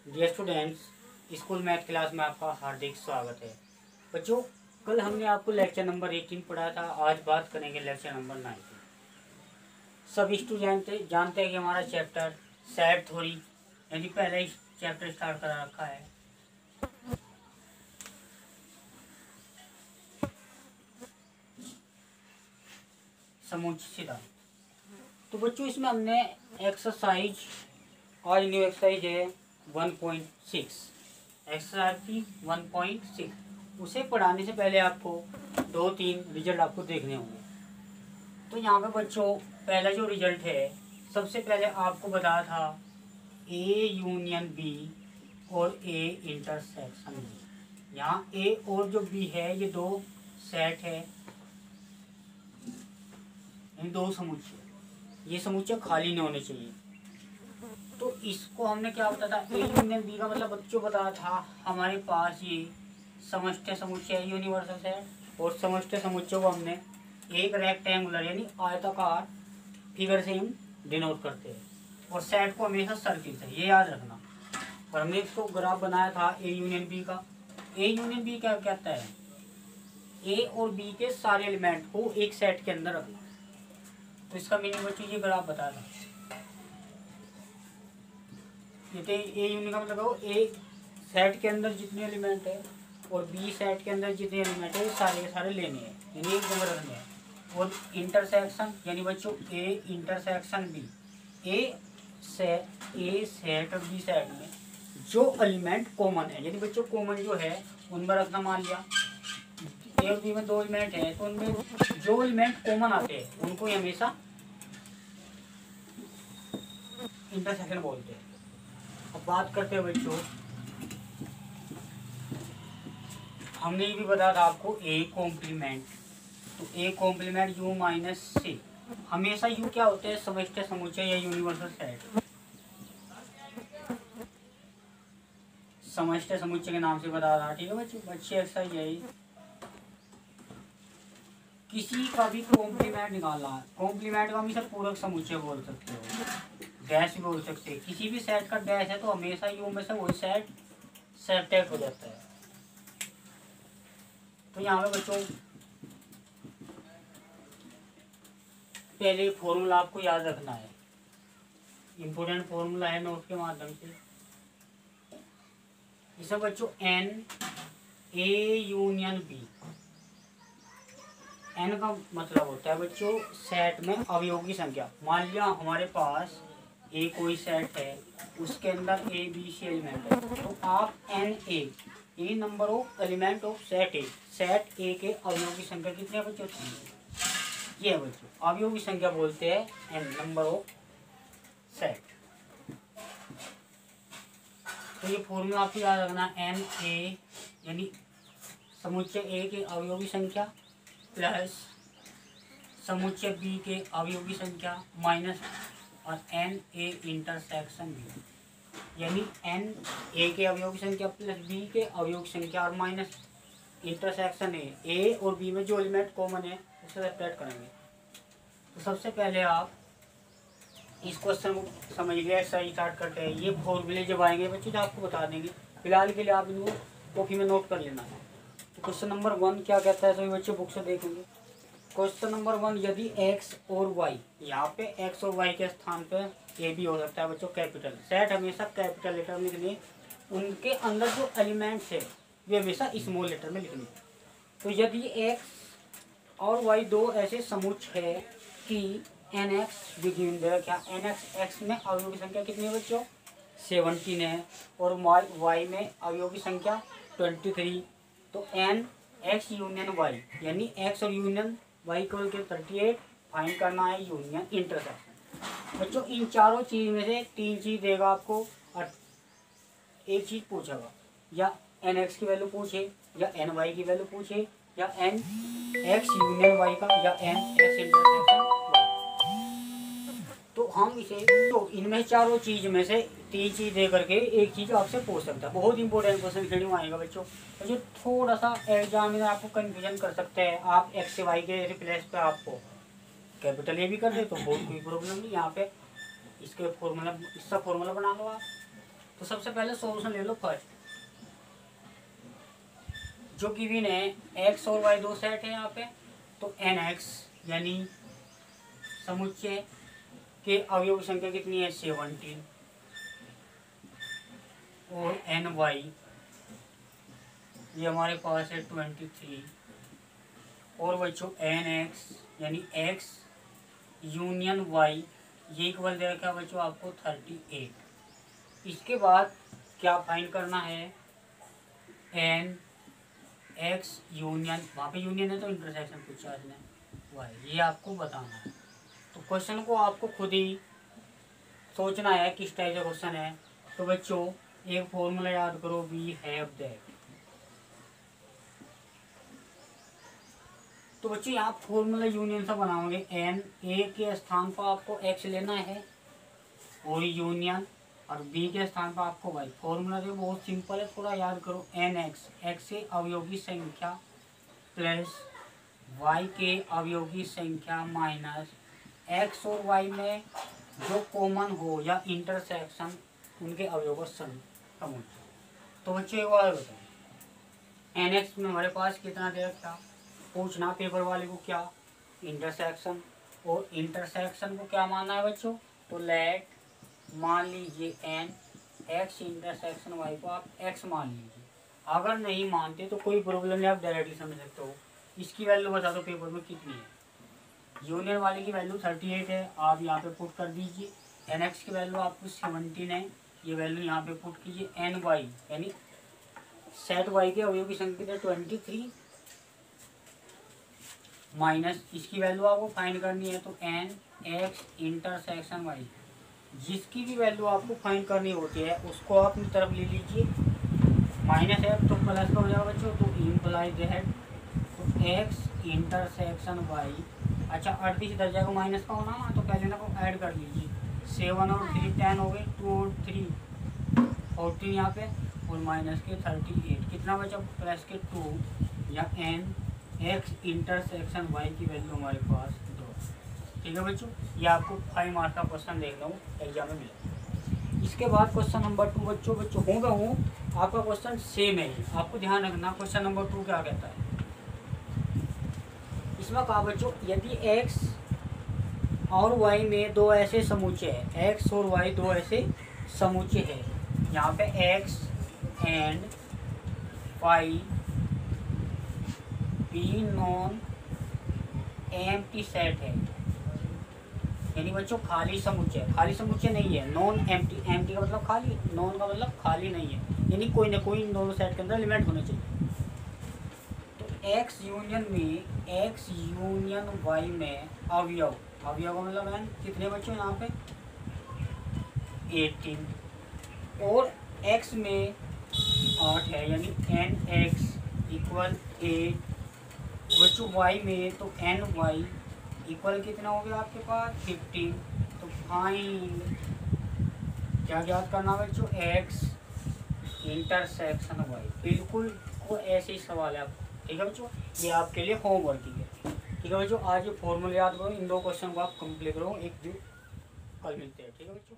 Dear students, school math class में आपका हार्दिक स्वागत है। बच्चों, कल हमने आपको लेक्चर नंबर 18 पढ़ाया था। आज बात करेंगे लेक्चर नंबर 19। सब स्टूडेंट जानते हैं कि हमारा चैप्टर सेट थ्योरी यानी पहले ही चैप्टर स्टार्ट करा रखा है। समुच्चय सिद्धांत। तो बच्चों, इसमें हमने एक्सरसाइज, आज न्यू एक्सरसाइज है 1.6, एक्सरसाइज की 1.6। उसे पढ़ाने से पहले आपको 2-3 रिजल्ट आपको देखने होंगे। तो यहाँ पे बच्चों, पहला जो रिजल्ट है, सबसे पहले आपको बताया था ए यूनियन बी और ए इंटरसेक्शन बी। यहाँ ए और जो बी है ये दो सेट है, इन दो समुच्चय। ये समुच्चय खाली नहीं होने चाहिए। तो इसको हमने क्या बताया था, ए यूनियन बी का मतलब बच्चों बताया था हमारे पास ये समष्टि समुच्चय यूनिवर्सल सेट, और समष्टि समुच्चय को हमने एक रेक्टेंगुलर यानी आयताकार फिगर से हम डिनोट करते हैं, और सेट को हमेशा सर्किल से, ये याद रखना। और हमने इसको ग्राफ बनाया था ए यूनियन बी का। ए यूनियन बी क्या कहता है, ए और बी के सारे एलिमेंट को एक सेट के अंदर रखना। तो इसका मीनिंग बच्चों ये ग्राफ बताया था। ए यूनियन का मतलब ए सेट के अंदर जितने एलिमेंट है और बी सेट के अंदर जितने एलिमेंट है सारे के सारे लेने हैं, यानी एक जगह रखने हैं। और इंटरसेक्शन यानी बच्चों A intersection B, A set और बी सेट में जो एलिमेंट कॉमन है, यानी बच्चों कॉमन जो है उनमें रखना। मान लिया ए और बी में दो एलिमेंट है, तो उनमें जो एलिमेंट कॉमन आते हैं उनको हमेशा इंटरसेक्शन बोलते हैं। अब बात करते हैं बच्चों, हमने ये भी बताया था आपको ए कॉम्प्लीमेंट। तो ए कॉम्प्लीमेंट यू माइनस सी, हमेशा यू क्या होते हैं, समष्टि समुच्चय या यूनिवर्सल सेट। समष्टि समुच्चय के नाम से बता रहा, ठीक है बच्चों। अच्छी एक्सरसाइज है। किसी का भी कॉम्प्लीमेंट निकालना है, कॉम्प्लीमेंट का हमेशा पूरक समुच्चय बोल सकते हो, डैश भी बोल सकते हैं। किसी भी सेट का डैश है तो हमेशा यू में से वही सेट सेप्टेट हो जाता है। तो यहाँ पे बच्चों पहले फॉर्मूला आपको याद रखना है, इम्पोर्टेंट फॉर्मूला है नोट के माध्यम से। इसे बच्चों n A union B, n का मतलब होता है बच्चों सेट में अवयवों की संख्या। मान लिया हमारे पास ए कोई सेट है, उसके अंदर ए बी सी एलिमेंट है, तो आप n A number of element of set A, set A के अवयवों की संख्या कितने बच्चों, ये है बच्चों अवयवों की संख्या बोलते हैं एन, नंबर ऑफ सेट। तो ये फॉर्मूला आपको याद रखना, एन ए यानी समुच्चय ए के अवयवों की संख्या प्लस समुच्चय बी के अवयवों की संख्या माइनस और एन ए इंटरसेक्शन बी, यानी एन ए के अवयवों की संख्या प्लस बी के अवयवों की संख्या और माइनस इंटरसेक्शन ए और बी में जो एलिमेंट कॉमन है उसे सेपरेट करेंगे। तो सबसे पहले आप इस क्वेश्चन को समझ लिया, एक्सरसाइज स्टार्ट करते हैं। ये फॉर्मूले जब आएंगे बच्चे तो आपको बता देंगे, फिलहाल के लिए आप इनको कॉपी में नोट कर लेना है। तो क्वेश्चन नंबर 1 क्या कहता है, सभी बच्चे बुक से देखेंगे। क्वेश्चन नंबर 1, यदि x और y, यहाँ पे x और y के स्थान पे a भी हो सकता है बच्चों, कैपिटल सेट हमेशा कैपिटल लेटर में लिखने, उनके अंदर जो एलिमेंट्स है वे हमेशा स्मॉल लेटर में लिखने। तो यदि x और y दो ऐसे समुच्चय है कि nx बिगिन दे रखा, nx x में अवयवों की संख्या कितनी है बच्चों, 17 है, और y में अवयवों की संख्या 23। तो n x यूनियन y यानी x और यूनियन y इक्वल के 38 फाइंड करना है यूनियन इंटरसेक्शन। बच्चों इन चारों चीज में से 3 चीज देगा आपको और एक चीज पूछेगा, या एन एक्स की वैल्यू पूछे, या एन वाई की वैल्यू पूछे, या एन एक्स यूनियन वाई का, या एन एक्स इंटरसेक्शन वाई। तो हम इसे, तो इनमें चारों चीज में से 3 चीज दे करके एक चीज आपसे पूछ सकता है। बहुत इंपॉर्टेंट क्वेश्चन खेलने में आएगा बच्चों। तो जो थोड़ा सा एग्जामिनर आपको कंफ्यूजन कर सकते हैं, आप एक्स से वाई के रिप्लेस पे आपको कैपिटल ए भी कर दे तो बहुत कोई प्रॉब्लम नहीं। यहाँ पे इसके फॉर्मूला, इसका फॉर्मूला बना लो आप। तो सबसे पहले सॉल्यूशन ले लो फर्स्ट, जो गिवन है एक्स और वाई दो सेट है यहाँ पे, तो एन एक्स यानी समुच्चय के अवयव संख्या कितनी है 17, और एन वाई ये हमारे पास है 23, और बच्चों एन एक्स यानी एक्स यूनियन वाई ये इक्वल दे रखा है बच्चों आपको 38। इसके बाद क्या फाइंड करना है, एन एक्स यूनियन, वहाँ पे यूनियन है तो इंटरसेक्शन पूछा इसने वाई, ये आपको बताना है। तो क्वेश्चन को आपको खुद ही सोचना है किस टाइप का क्वेश्चन है। तो बच्चों एक फॉर्मूला याद करो, वी हैव दैट। तो बच्चों यहाँ फॉर्मूला यूनियन से बनाओगे, एन ए के स्थान पर आपको एक्स लेना है और यूनियन, और बी के स्थान पर आपको वाई। फॉर्मूला जो बहुत सिंपल है, थोड़ा याद करो, एन एक्स एक्स से अवयवी संख्या प्लस वाई के अवयवी संख्या माइनस एक्स और वाई में जो कॉमन हो या इंटरसेक्शन उनके अवयव समुच्चय। तो बच्चों एक बार बताओ, एन एक्स में हमारे पास कितना दे रखा, पूछना पेपर वाले को क्या, इंटरसेक्शन, और इंटरसेक्शन को क्या मानना है बच्चों, तो लेट मान लीजिए एन एक्स इंटरसेक्शन वाई को आप एक्स मान लीजिए। अगर नहीं मानते तो कोई प्रॉब्लम नहीं, आप डायरेक्टली समझ सकते हो। इसकी वैल्यू बता दो पेपर में कितनी है, यूनियन वाले की वैल्यू 38 है, आप यहाँ पे पुट कर दीजिए। एन एक्स की वैल्यू आपको 17 है, ये वैल्यू यहाँ पे पुट कीजिए। एन वाई यानी सेट वाई के अवयव की संख्या 23 माइनस इसकी वैल्यू आपको फाइंड करनी है, तो एन एक्स इंटरसेक्शन वाई, जिसकी भी वैल्यू आपको फाइंड करनी होती है उसको आप अपनी तरफ ले लीजिए। माइनस है तो प्लस का हो जाएगा बच्चों, तो इम्प्लाई दैट तो एक्स इंटरसेक्शन वाई। अच्छा 38 इधर जाएगा, माइनस का होना ना, तो पहले ना को ऐड कर लीजिए। 7 और 3 10 हो गए, 2 और 3 14 यहाँ पे, और माइनस के 38, कितना बचा प्लस के 2, या एन एक्स इंटरसेक्शन वाई की वैल्यू हमारे पास 2। ठीक है बच्चों, ये आपको 5 मार्क्स का क्वेश्चन देखना हो एग्जाम में मिला। इसके बाद क्वेश्चन नंबर 2 बच्चों होगा आपका क्वेश्चन सेम है, आपको ध्यान रखना। क्वेश्चन नंबर 2 क्या कहता है, इसमें कहा बच्चों यदि एक्स और वाई में दो ऐसे समुच्चय है, एक्स और वाई दो ऐसे समुच्चय है, यहाँ पे x and y be non empty set है, यानी बच्चों खाली समुच्चय, खाली समुच्चय नहीं है, नॉन एम्प्टी, एम्प्टी का मतलब खाली, नॉन का मतलब खाली नहीं है, यानी कोई ना कोई इन दोनों सेट के अंदर एलिमेंट होने चाहिए। तो एक्स यूनियन में, एक्स यूनियन वाई में अवयव, अवयव का मतलब है कितने बच्चों यहाँ पे 18, और एक्स में 8 है, यानी एन एक्स इक्वल 8। बच्चों वाई में तो एन वाई इक्वल कितना हो गया आपके पास 15। तो फाइंड क्या याद करना बच्चों, एक्स इंटरसेक्शन वाई, बिल्कुल को ऐसे ही सवाल है आपको। ठीक है बच्चों, ये आपके लिए होमवर्क ही है। ठीक है बच्चों, आज ये फॉर्मूला याद करो, इन दो क्वेश्चन को आप कंप्लीट करो, एक दिन कल मिलते हैं। ठीक है बच्चों।